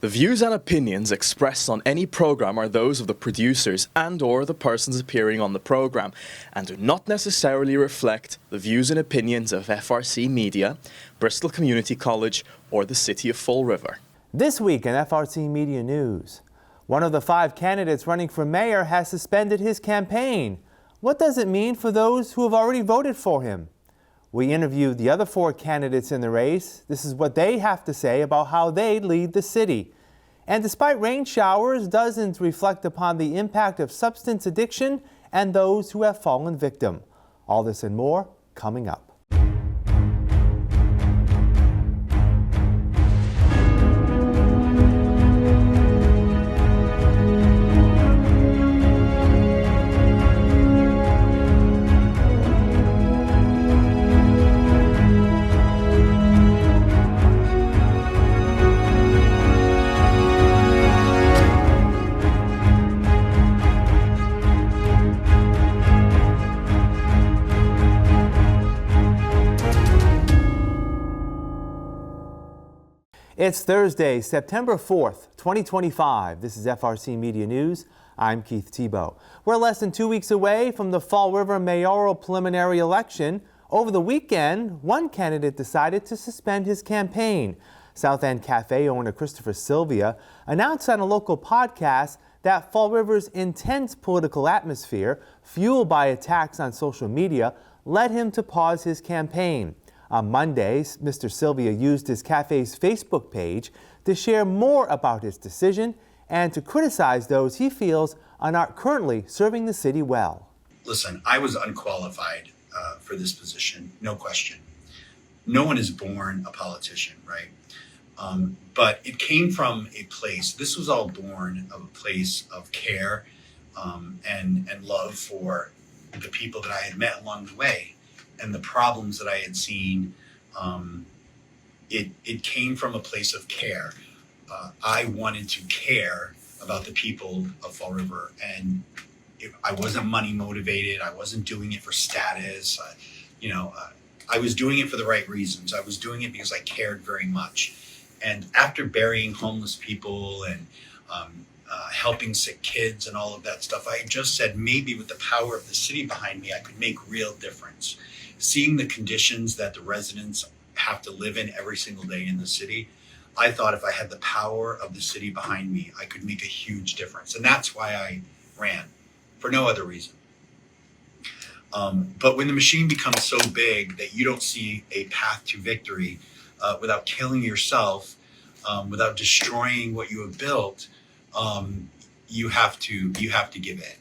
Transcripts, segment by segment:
The views and opinions expressed on any program are those of the producers and/or the persons appearing on the program and do not necessarily reflect the views and opinions of FRCMedia, Bristol Community College, or the City of Fall River. This week in FRCMedia News, one of the 5 candidates running for mayor has suspended his campaign. What does it mean for those who have already voted for him? We interviewed the other 4 candidates in the race. This is what they have to say about how they lead the city. And despite rain showers, dozens reflect upon the impact of substance addiction and those who have fallen victim. All this and more coming up. It's Thursday, September 4th, 2025. This is FRCMedia News. I'm Keith Tebow. We're less than 2 weeks away from the Fall River mayoral preliminary election. Over the weekend, one candidate decided to suspend his campaign. South End Cafe owner Christopher Sylvia announced on a local podcast that Fall River's intense political atmosphere, fueled by attacks on social media, led him to pause his campaign. On Monday, Mr. Sylvia used his cafe's Facebook page to share more about his decision and to criticize those he feels are not currently serving the city well. Listen, I was unqualified for this position, no question. No one is born a politician, right? But it came from a place, this was all born of a place of care and love for the people that I had met along the way. And the problems that I had seen, it came from a place of care. I wanted to care about the people of Fall River, and I wasn't money motivated. I wasn't doing it for status. I was doing it for the right reasons. I was doing it because I cared very much. And after burying homeless people and helping sick kids and all of that stuff, I just said maybe with the power of the city behind me, I could make real difference. Seeing the conditions that the residents have to live in every single day in the city, I thought if I had the power of the city behind me, I could make a huge difference. And that's why I ran, for no other reason. But when the machine becomes so big that you don't see a path to victory without killing yourself, without destroying what you have built, you have to give in.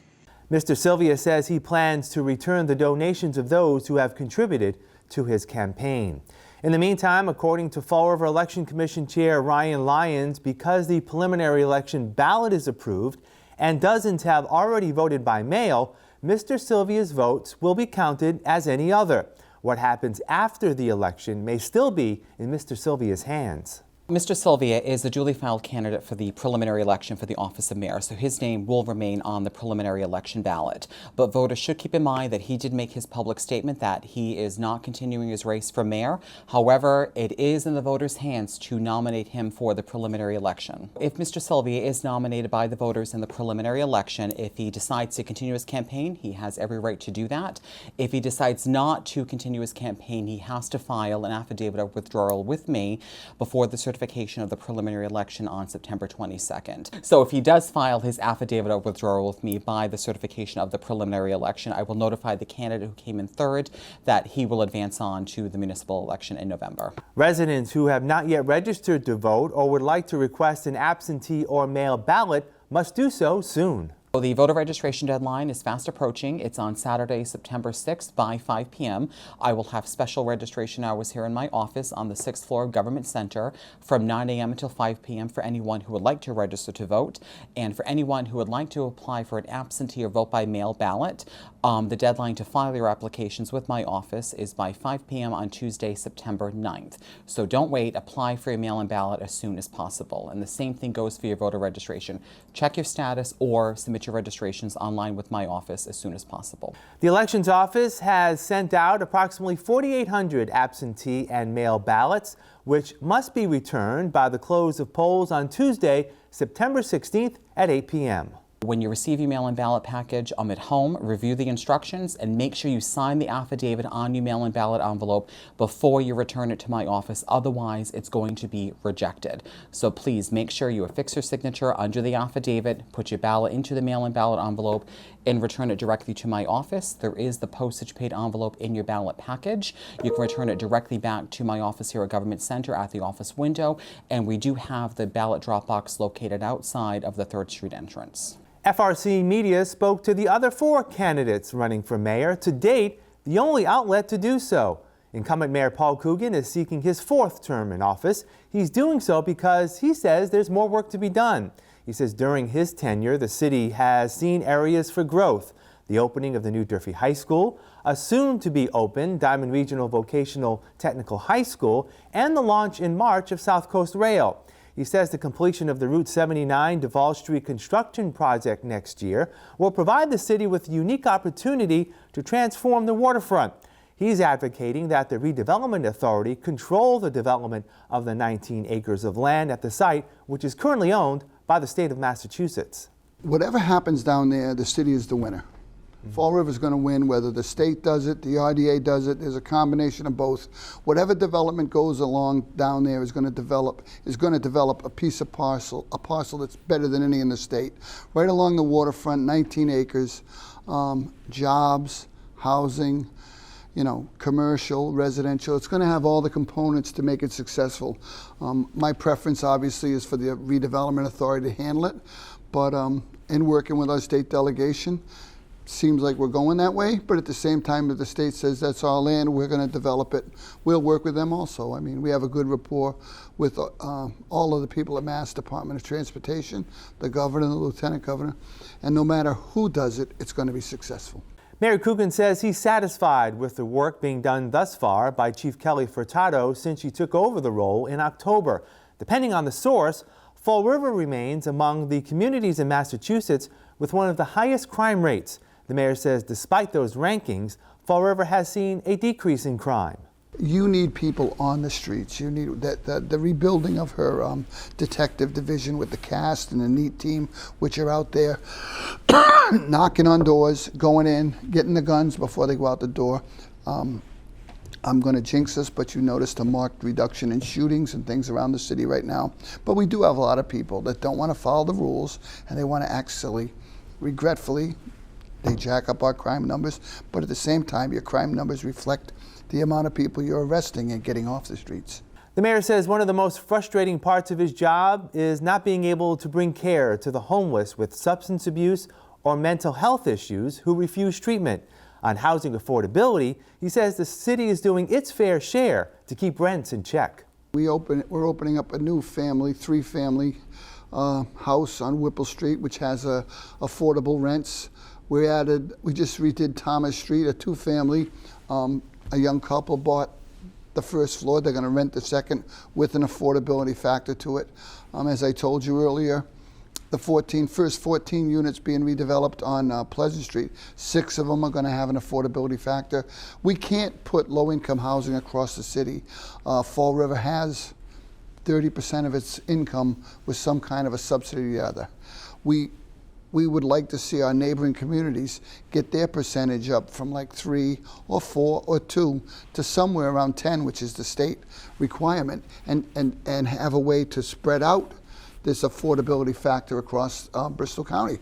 Mr. Sylvia says he plans to return the donations of those who have contributed to his campaign. In the meantime, according to Fall River Election Commission Chair Ryan Lyons, because the preliminary election ballot is approved and dozens have already voted by mail, Mr. Sylvia's votes will be counted as any other. What happens after the election may still be in Mr. Sylvia's hands. Mr. Sylvia is a duly filed candidate for the preliminary election for the office of mayor, so his name will remain on the preliminary election ballot. But voters should keep in mind that he did make his public statement that he is not continuing his race for mayor. However, it is in the voters' hands to nominate him for the preliminary election. If Mr. Sylvia is nominated by the voters in the preliminary election, if he decides to continue his campaign, he has every right to do that. If he decides not to continue his campaign, he has to file an affidavit of withdrawal with me before the certification of the preliminary election on September 22nd. So if he does file his affidavit of withdrawal with me by the certification of the preliminary election, I will notify the candidate who came in third that he will advance on to the municipal election in November. Residents who have not yet registered to vote or would like to request an absentee or mail ballot must do so soon. The voter registration deadline is fast approaching. It's on Saturday, September 6th by 5 p.m. I will have special registration hours here in my office on the 6th floor of Government Center from 9 a.m. until 5 p.m. for anyone who would like to register to vote. And for anyone who would like to apply for an absentee or vote by mail ballot, the deadline to file your applications with my office is by 5 p.m. on Tuesday, September 9th. So don't wait. Apply for your mail-in ballot as soon as possible. And the same thing goes for your voter registration. Check your status or submit get your registrations online with my office as soon as possible. The Elections Office has sent out approximately 4,800 absentee and mail ballots, which must be returned by the close of polls on Tuesday, September 16th at 8 p.m. When you receive your mail-in ballot package, at home, review the instructions and make sure you sign the affidavit on your mail-in ballot envelope before you return it to my office. Otherwise, it's going to be rejected. So please make sure you affix your signature under the affidavit, put your ballot into the mail-in ballot envelope, and return it directly to my office. There is the postage-paid envelope in your ballot package. You can return it directly back to my office here at Government Center at the office window, and we do have the ballot drop box located outside of the 3rd Street entrance. FRCMedia spoke to the other 4 candidates running for mayor, to date the only outlet to do so. Incumbent Mayor Paul Coogan is seeking his 4th term in office. He's doing so because he says there's more work to be done. He says during his tenure, the city has seen areas for growth. The opening of the new Durfee High School, a soon-to-be-open Diamond Regional Vocational Technical High School, and the launch in March of South Coast Rail. He says the completion of the Route 79 Duval Street construction project next year will provide the city with a unique opportunity to transform the waterfront. He's advocating that the Redevelopment Authority control the development of the 19 acres of land at the site, which is currently owned by the state of Massachusetts. Whatever happens down there, the city is the winner. Fall River's going to win, whether the state does it, the RDA does it. There's a combination of both. Whatever development goes along down there is going to develop a piece of parcel, a parcel that's better than any in the state. Right along the waterfront, 19 acres, jobs, housing, commercial, residential. It's going to have all the components to make it successful. My preference, obviously, is for the Redevelopment Authority to handle it, but in working with our state delegation, seems like we're going that way, but at the same time, if the state says that's our land, we're going to develop it, we'll work with them also. I mean, we have a good rapport with all of the people at Mass Department of Transportation, the governor, the lieutenant governor, and no matter who does it, it's going to be successful. Mayor Coogan says he's satisfied with the work being done thus far by Chief Kelly Furtado since he took over the role in October. Depending on the source, Fall River remains among the communities in Massachusetts with one of the highest crime rates. The mayor says despite those rankings, Fall River has seen a decrease in crime. You need people on the streets. You need the rebuilding of her detective division with the cast and the NEAT team, which are out there knocking on doors, going in, getting the guns before they go out the door. I'm going to jinx this, but you noticed a marked reduction in shootings and things around the city right now. But we do have a lot of people that don't want to follow the rules, and they want to act silly. Regretfully, they jack up our crime numbers, but at the same time, your crime numbers reflect the amount of people you're arresting and getting off the streets. The mayor says one of the most frustrating parts of his job is not being able to bring care to the homeless with substance abuse or mental health issues who refuse treatment. On housing affordability, he says the city is doing its fair share to keep rents in check. We're opening up a new three-family house on Whipple Street, which has affordable rents. We just redid Thomas Street, a 2-family. A young couple bought the first floor. They're going to rent the second with an affordability factor to it. As I told you earlier, the first 14 units being redeveloped on Pleasant Street, 6 of them are going to have an affordability factor. We can't put low-income housing across the city. Fall River has 30% of its income with some kind of a subsidy or the other. We would like to see our neighboring communities get their percentage up from like 3 or 4 or 2 to somewhere around 10, which is the state requirement, and have a way to spread out this affordability factor across Bristol County.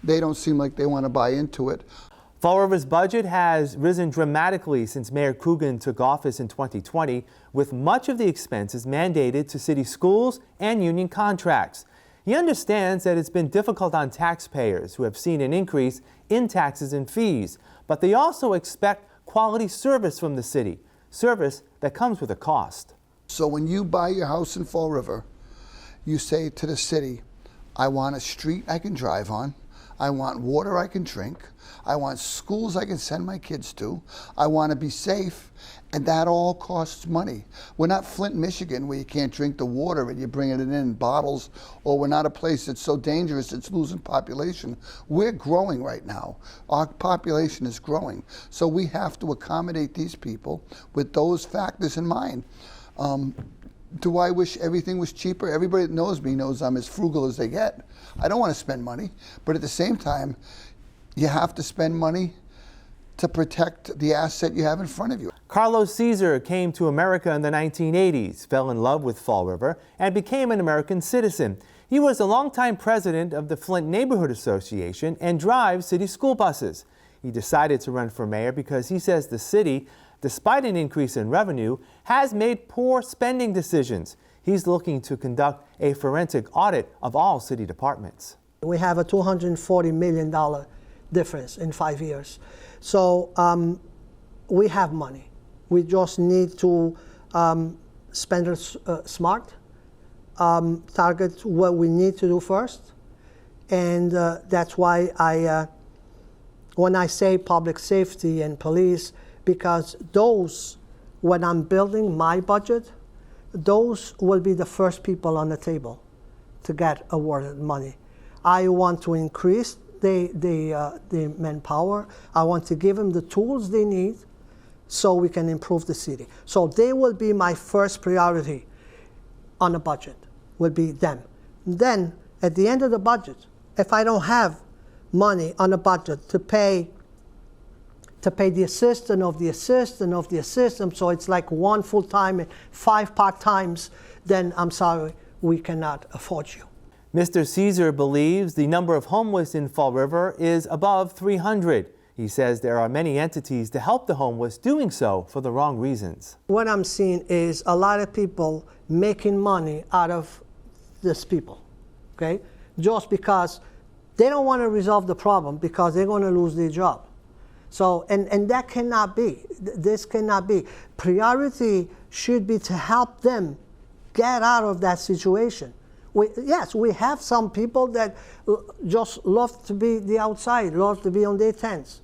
They don't seem like they want to buy into it. Fall River's budget has risen dramatically since Mayor Coogan took office in 2020, with much of the expenses mandated to city schools and union contracts. He understands that it's been difficult on taxpayers who have seen an increase in taxes and fees, but they also expect quality service from the city, service that comes with a cost. So when you buy your house in Fall River, you say to the city, I want a street I can drive on, I want water I can drink. I want schools I can send my kids to. I want to be safe, and that all costs money. We're not Flint, Michigan, where you can't drink the water and you're bringing it in bottles, or we're not a place that's so dangerous it's losing population. We're growing right now. Our population is growing. So we have to accommodate these people with those factors in mind. Do I wish everything was cheaper? Everybody that knows me knows I'm as frugal as they get. I don't want to spend money, but at the same time, you have to spend money to protect the asset you have in front of you. Carlos Caesar came to America in the 1980s, fell in love with Fall River, and became an American citizen. He was a longtime president of the Flint Neighborhood Association and drives city school buses. He decided to run for mayor because he says the city, despite an increase in revenue, has made poor spending decisions. He's looking to conduct a forensic audit of all city departments. We have a $240 million difference in 5 years. So we have money. We just need to spend it smart, target what we need to do first. And that's why when I say public safety and police, because those, when I'm building my budget, those will be the first people on the table to get awarded money. I want to increase the manpower. I want to give them the tools they need so we can improve the city. So they will be my first priority on the budget, will be them. Then at the end of the budget, if I don't have money on the budget to pay the assistant of the assistant of the assistant, so it's like 1 full-time and 5 part-times, then I'm sorry, we cannot afford you. Mr. Caesar believes the number of homeless in Fall River is above 300. He says there are many entities to help the homeless doing so for the wrong reasons. What I'm seeing is a lot of people making money out of these people, okay? Just because they don't want to resolve the problem because they're going to lose their job. So, and that cannot be. This cannot be. Priority should be to help them get out of that situation. Yes, we have some people that just love to be the outside, love to be on their tents.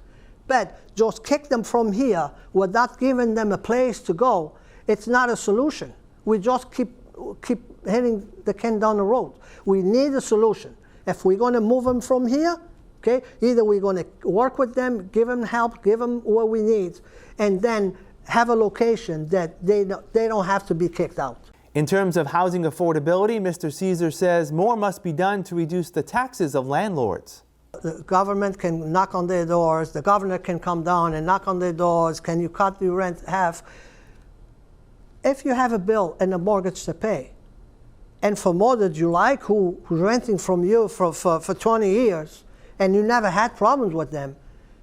But just kick them from here without giving them a place to go, it's not a solution. We just keep hitting the can down the road. We need a solution. If we're going to move them from here, okay, either we're going to work with them, give them help, give them what we need, and then have a location that they don't have to be kicked out. In terms of housing affordability, Mr. Caesar says more must be done to reduce the taxes of landlords. The government can knock on their doors, the governor can come down and knock on their doors, can you cut the rent half? If you have a bill and a mortgage to pay, and for more that you like, who's renting from you for 20 years, and you never had problems with them,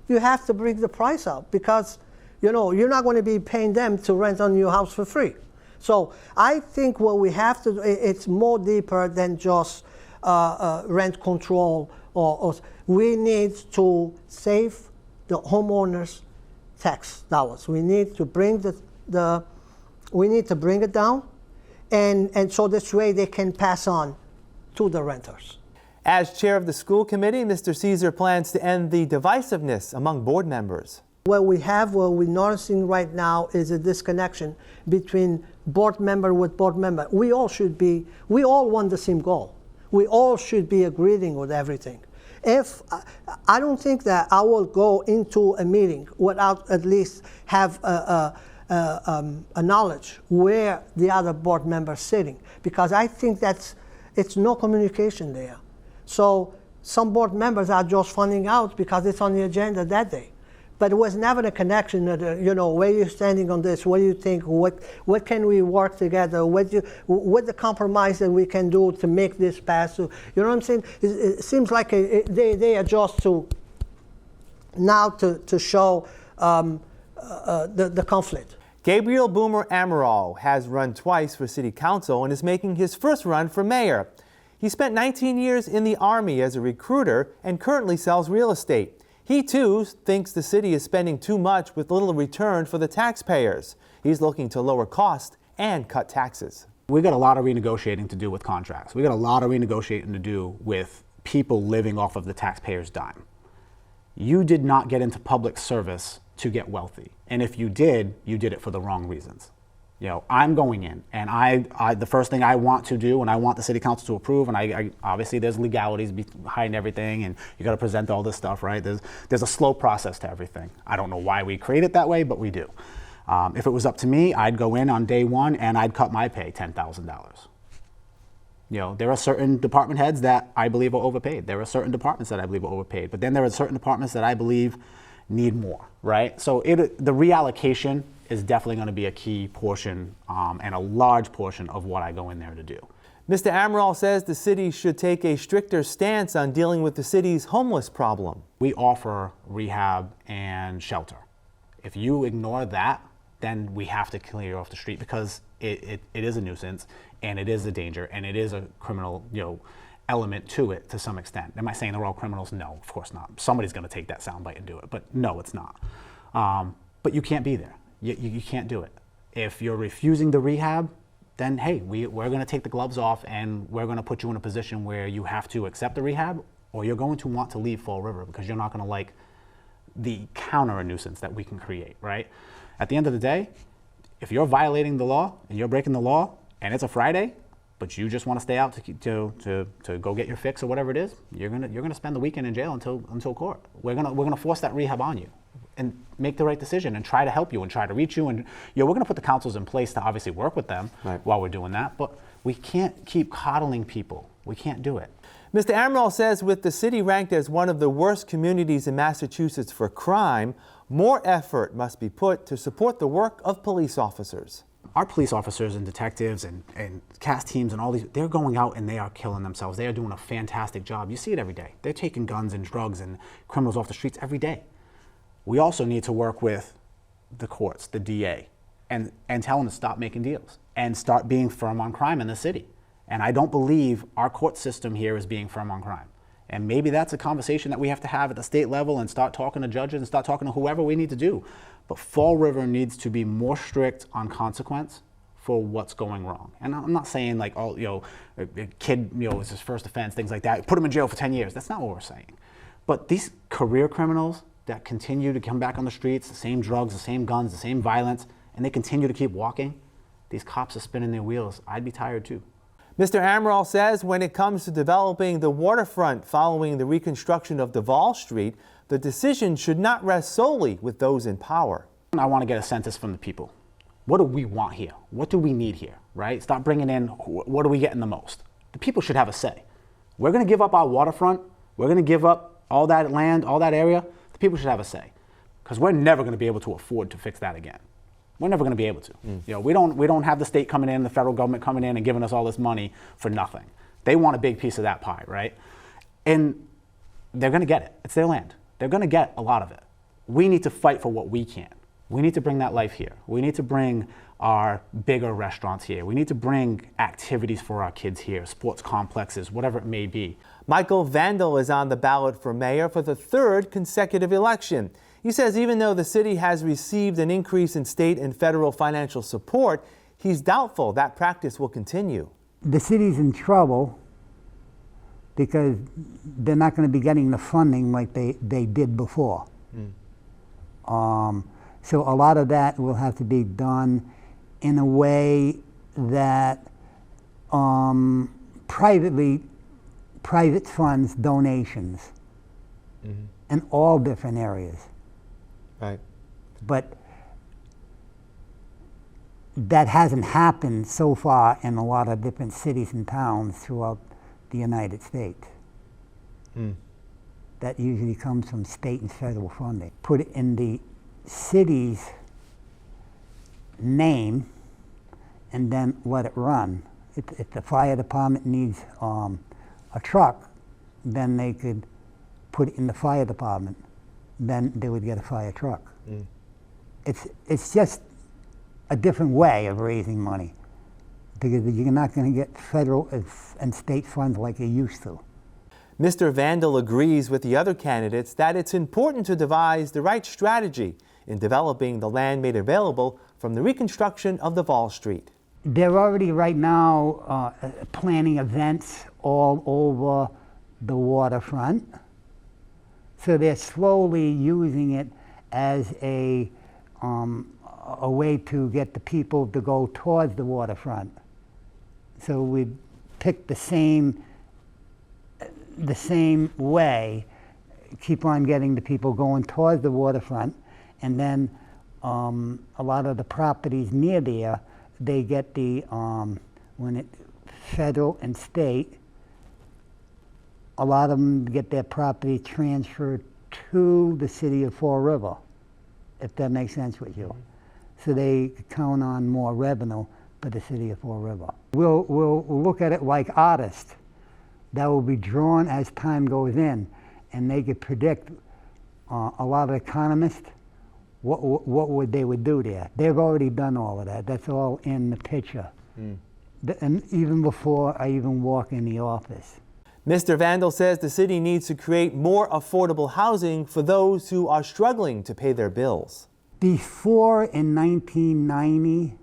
you have to bring the price up because you're not going to be paying them to rent on your house for free. So I think what we have to do, it's more deeper than just rent control. Or we need to save the homeowners' tax dollars. We need to bring it down, and so this way they can pass on to the renters. As chair of the school committee, Mr. Caesar plans to end the divisiveness among board members. What we're noticing right now is a disconnection between board member with board member. We all want the same goal. We all should be agreeing with everything. If I don't think that I will go into a meeting without at least have a knowledge where the other board member is sitting, because I think it's no communication there. So some board members are just finding out because it's on the agenda that day. But it was never a connection that, where you're standing on this, what do you think, what can we work together, what the compromise that we can do to make this pass. You know what I'm saying? It seems like they are just now to show the conflict. Gabriel Boomer Amaral has run twice for city council and is making his first run for mayor. He spent 19 years in the Army as a recruiter and currently sells real estate. He, too, thinks the city is spending too much with little return for the taxpayers. He's looking to lower costs and cut taxes. We got a lot of renegotiating to do with contracts. We got a lot of renegotiating to do with people living off of the taxpayer's dime. You did not get into public service to get wealthy. And if you did it for the wrong reasons. You know, I'm going in, and I the first thing I want to do, and I want the city council to approve, and I obviously there's legalities behind everything, and you got to present all this stuff, right? There's a slow process to everything. I don't know why we create it that way, but we do. If it was up to me, I'd go in on day one and I'd cut my pay $10,000. You know, there are certain department heads that I believe are overpaid. There are certain departments that I believe are overpaid, but then there are certain departments that I believe need more, right? So the reallocation is definitely going to be a key portion and a large portion of what I go in there to do. Mr. Amaral says the city should take a stricter stance on dealing with the city's homeless problem. We offer rehab and shelter. If you ignore that, then we have to clear you off the street because it is a nuisance and it is a danger and it is a criminal, you know, element to it to some extent. Am I saying they're all criminals? No, of course not. Somebody's going to take that soundbite and do it, but no, it's not. But you can't be there. You can't do it. If you're refusing the rehab, then hey, we're going to take the gloves off and we're going to put you in a position where you have to accept the rehab, or you're going to want to leave Fall River because you're not going to like the counter nuisance that we can create, right? At the end of the day, if you're violating the law and you're breaking the law and it's a Friday, but you just want to stay out to go get your fix or whatever it is, you're gonna spend the weekend in jail until court. We're gonna force that rehab on you and make the right decision and try to help you and try to reach you, and we're gonna put the councils in place to obviously work with them while we're doing that, but we can't keep coddling people. We can't do it. Mr. Amaral says with the city ranked as one of the worst communities in Massachusetts for crime, more effort must be put to support the work of police officers. Our police officers and detectives and CAS teams and all these, they're going out and they are killing themselves. They are doing a fantastic job. You see it every day. They're taking guns and drugs and criminals off the streets every day. We also need to work with the courts, the DA, and tell them to stop making deals and start being firm on crime in the city. And I don't believe our court system here is being firm on crime. And maybe that's a conversation that we have to have at the state level and start talking to judges and start talking to whoever we need to do. But Fall River needs to be more strict on consequence for what's going wrong. And I'm not saying like, oh, you know, a kid, you know, is his first offense, things like that, put him in jail for 10 years. That's not what we're saying. But these career criminals that continue to come back on the streets, the same drugs, the same guns, the same violence, and they continue to keep walking, these cops are spinning their wheels. I'd be tired too. Mr. Amaral says when it comes to developing the waterfront following the reconstruction of Duval Street, the decision should not rest solely with those in power. I want to get a census from the people. What do we want here? What do we need here, right? Stop bringing in, what are we getting the most? The people should have a say. We're going to give up our waterfront. We're going to give up all that land, all that area. The people should have a say because we're never going to be able to afford to fix that again. We're never going to be able to. You know, we don't have the state coming in, the federal government coming in and giving us all this money for nothing. They want a big piece of that pie, right? And they're going to get it. It's their land. They're going to get a lot of it. We need to fight for what we can. We need to bring that life here. We need to bring our bigger restaurants here. We need to bring activities for our kids here, sports complexes, whatever it may be. Michael Vandal is on the ballot for mayor for the third consecutive election. He says even though the city has received an increase in state and federal financial support, he's doubtful that practice will continue. The city's in trouble because they're not going to be getting the funding like they did before. So a lot of that will have to be done in a way that private funds donations in all different areas. Right. But that hasn't happened so far in a lot of different cities and towns throughout the United States. That usually comes from state and federal funding. Put it in the city's name and then let it run. If the fire department needs a truck, then they could put it in the fire department. Then they would get a fire truck. It's just a different way of raising money because you're not going to get federal and state funds like you used to. Mr. Vandal agrees with the other candidates that it's important to devise the right strategy in developing the land made available from the reconstruction of Duval Street. They're already right now planning events all over the waterfront. So they're slowly using it as a way to get the people to go towards the waterfront. So we pick the same way, keep on getting the people going towards the waterfront, and then a lot of the properties near there, they get the federal and state, a lot of them get their property transferred to the city of Fall River, if that makes sense with you. So they count on more revenue for the city of Fall River. We'll look at it like artists that will be drawn as time goes in, and they could predict, a lot of economists, what they would do there. They've already done all of that. That's all in the picture. And even before I even walk in the office. Mr. Vandal says the city needs to create more affordable housing for those who are struggling to pay their bills. Before, in 1990,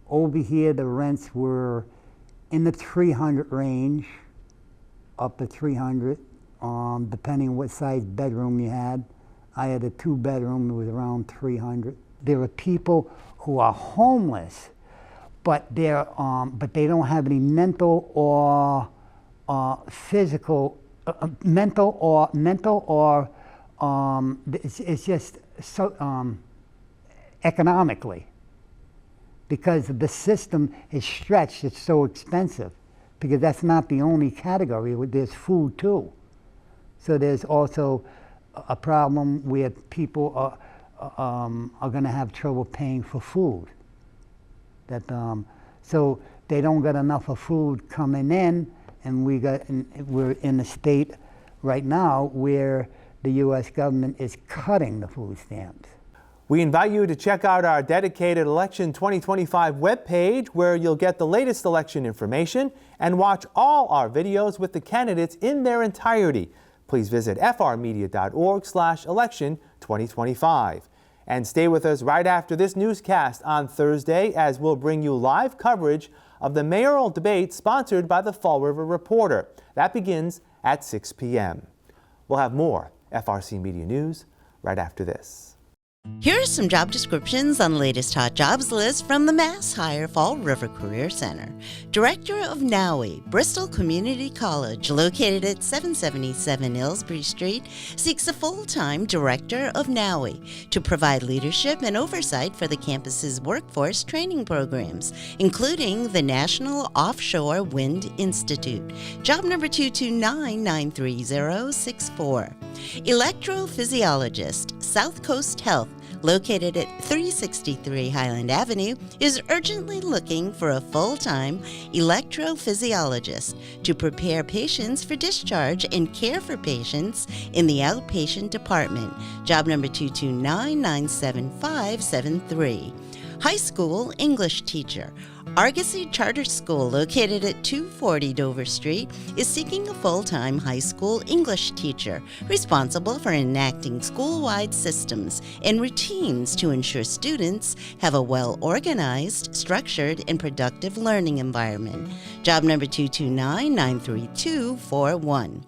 over here the rents were in the 300 range, up to 300, depending what size bedroom you had. I had a 2-bedroom, it was around 300. There are people who are homeless, but they don't have any mental or physical, it's just so economically, because the system is stretched. It's so expensive, because that's not the only category. There's food too. So there's also a problem where people are going to have trouble paying for food. So they don't get enough of food coming in, and we're in a state right now where the U.S. government is cutting the food stamps. We invite you to check out our dedicated Election 2025 webpage, where you'll get the latest election information and watch all our videos with the candidates in their entirety. Please visit frmedia.org/election2025. And stay with us right after this newscast on Thursday, as we'll bring you live coverage of the mayoral debate sponsored by the Fall River Reporter. That begins at 6 p.m. We'll have more FRC Media News right after this. Here are some job descriptions on the latest hot jobs list from the Mass Hire Fall River Career Center. Director of NOWI, Bristol Community College, located at 777 Aylesbury Street, seeks a full-time Director of NOWI to provide leadership and oversight for the campus's workforce training programs, including the National Offshore Wind Institute. Job number 229-93064. Electrophysiologist, South Coast Health, located at 363 Highland Avenue, is urgently looking for a full-time electrophysiologist to prepare patients for discharge and care for patients in the outpatient department. Job number 229-97573. High school English teacher. Argosy Charter School, located at 240 Dover Street, is seeking a full-time high school English teacher responsible for enacting school-wide systems and routines to ensure students have a well-organized, structured, and productive learning environment. Job number 229-93241.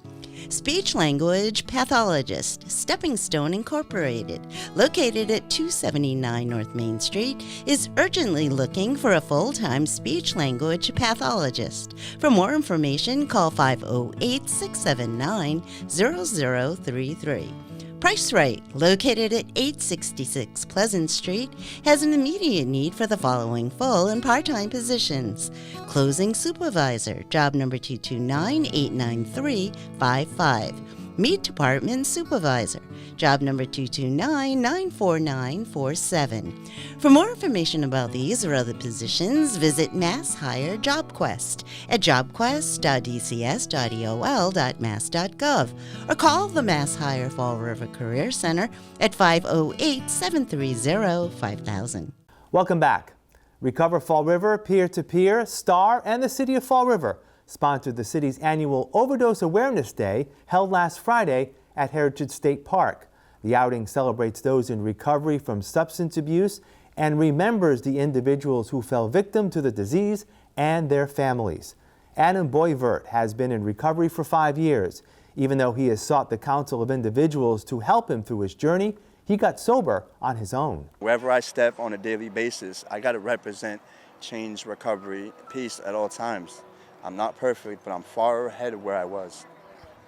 Speech-language pathologist, Stepping Stone Incorporated, located at 279 North Main Street, is urgently looking for a full-time speech-language pathologist. For more information, call 508-679-0033. Price Right, located at 866 Pleasant Street, has an immediate need for the following full and part-time positions. Closing Supervisor, job number 229-89355. Meat Department Supervisor, job number 229-94947. For more information about these or other positions, visit Mass Hire JobQuest at jobquest.dcs.eol.mass.gov or call the Mass Hire Fall River Career Center at 508-730-5000. Welcome back. Recover Fall River, Peer-to-Peer, STAR, and the City of Fall River sponsored the city's annual Overdose Awareness Day, held last Friday at Heritage State Park. The outing celebrates those in recovery from substance abuse and remembers the individuals who fell victim to the disease and their families. Adam Boyvert has been in recovery for 5 years. Even though he has sought the counsel of individuals to help him through his journey, he got sober on his own. Wherever I step on a daily basis, I got to represent change, recovery, peace at all times. I'm not perfect, but I'm far ahead of where I was.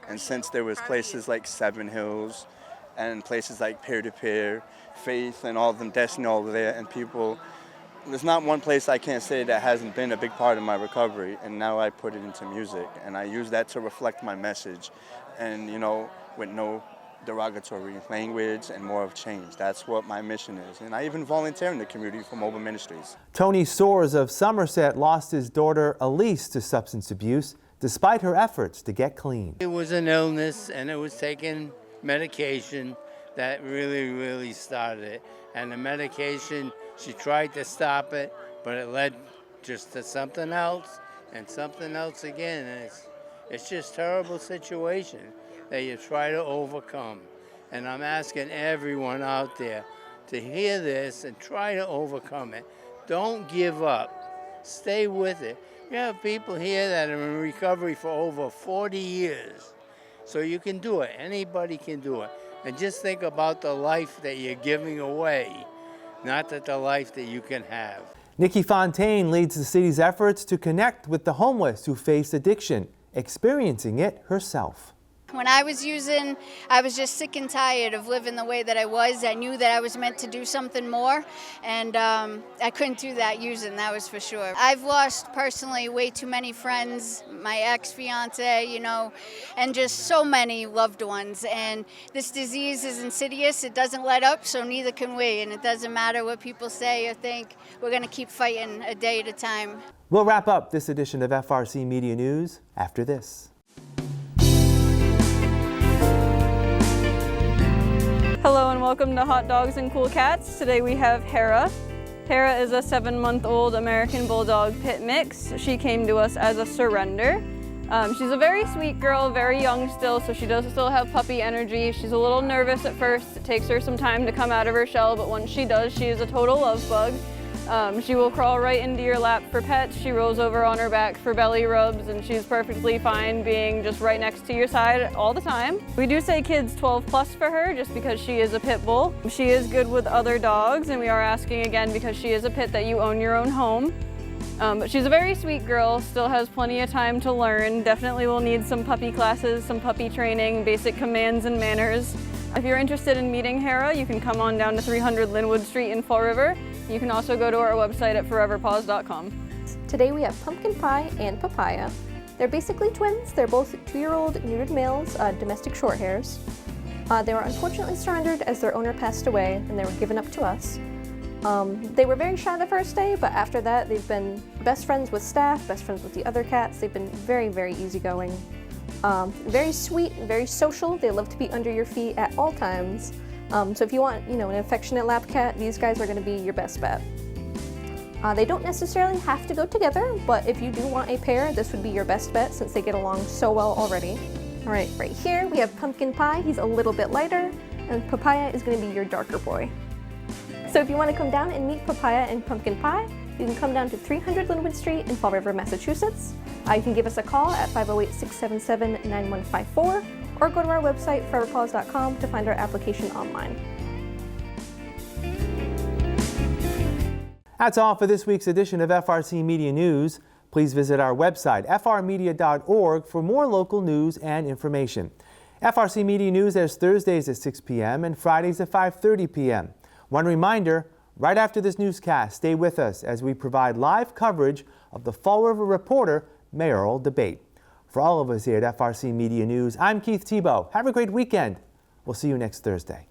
And since there was places like Seven Hills and places like Peer-to-Peer, Faith and all of them, Destiny, all over there, and people, there's not one place I can't say that hasn't been a big part of my recovery, and now I put it into music, and I use that to reflect my message, and with no derogatory language and more of change. That's what my mission is, and I even volunteer in the community for mobile ministries. Tony Soares of Somerset lost his daughter Elise to substance abuse despite her efforts to get clean. It was an illness, and it was taking medication that really started it, and the medication, she tried to stop it, but it led just to something else and something else again. And it's just a terrible situation that you try to overcome. And I'm asking everyone out there to hear this and try to overcome it. Don't give up. Stay with it. You have people here that are in recovery for over 40 years. So you can do it. Anybody can do it. And just think about the life that you're giving away, not that the life that you can have. Nikki Fontaine leads the city's efforts to connect with the homeless who face addiction, experiencing it herself. When I was using, I was just sick and tired of living the way that I was. I knew that I was meant to do something more, and I couldn't do that using, that was for sure. I've lost personally way too many friends, my ex-fiance, and just so many loved ones. And this disease is insidious, it doesn't let up, so neither can we. And it doesn't matter what people say or think, we're gonna keep fighting a day at a time. We'll wrap up this edition of FRC Media News after this. Hello and welcome to Hot Dogs and Cool Cats. Today we have Hera. Hera is a 7-month-old American Bulldog Pit Mix. She came to us as a surrender. She's a very sweet girl, very young still, so she does still have puppy energy. She's a little nervous at first. It takes her some time to come out of her shell, but once she does, she is a total love bug. She will crawl right into your lap for pets. She rolls over on her back for belly rubs, and she's perfectly fine being just right next to your side all the time. We do say kids 12 plus for her just because she is a pit bull. She is good with other dogs, and we are asking again because she is a pit that you own your own home. But she's a very sweet girl, still has plenty of time to learn. Definitely will need some puppy classes, some puppy training, basic commands and manners. If you're interested in meeting Hera, you can come on down to 300 Linwood Street in Fall River. You can also go to our website at foreverpaws.com. Today we have Pumpkin Pie and Papaya. They're basically twins. They're both 2-year-old neutered males, domestic short hairs. They were unfortunately surrendered as their owner passed away, and they were given up to us. They were very shy the first day, but after that they've been best friends with staff, best friends with the other cats. They've been very easygoing. Very sweet, very social. They love to be under your feet at all times. So if you want, an affectionate lap cat, these guys are going to be your best bet. They don't necessarily have to go together, but if you do want a pair, this would be your best bet since they get along so well already. All right here we have Pumpkin Pie. He's a little bit lighter, and Papaya is going to be your darker boy. So if you want to come down and meet Papaya and Pumpkin Pie, you can come down to 300 Linwood Street in Fall River, Massachusetts. You can give us a call at 508-677-9154 or go to our website, foreverpaws.com, to find our application online. That's all for this week's edition of FRC Media News. Please visit our website, frmedia.org, for more local news and information. FRC Media News airs Thursdays at 6 p.m. and Fridays at 5:30 p.m. One reminder, right after this newscast, stay with us as we provide live coverage of the Fall River Reporter mayoral debate. For all of us here at FRC Media News, I'm Keith Tebow. Have a great weekend. We'll see you next Thursday.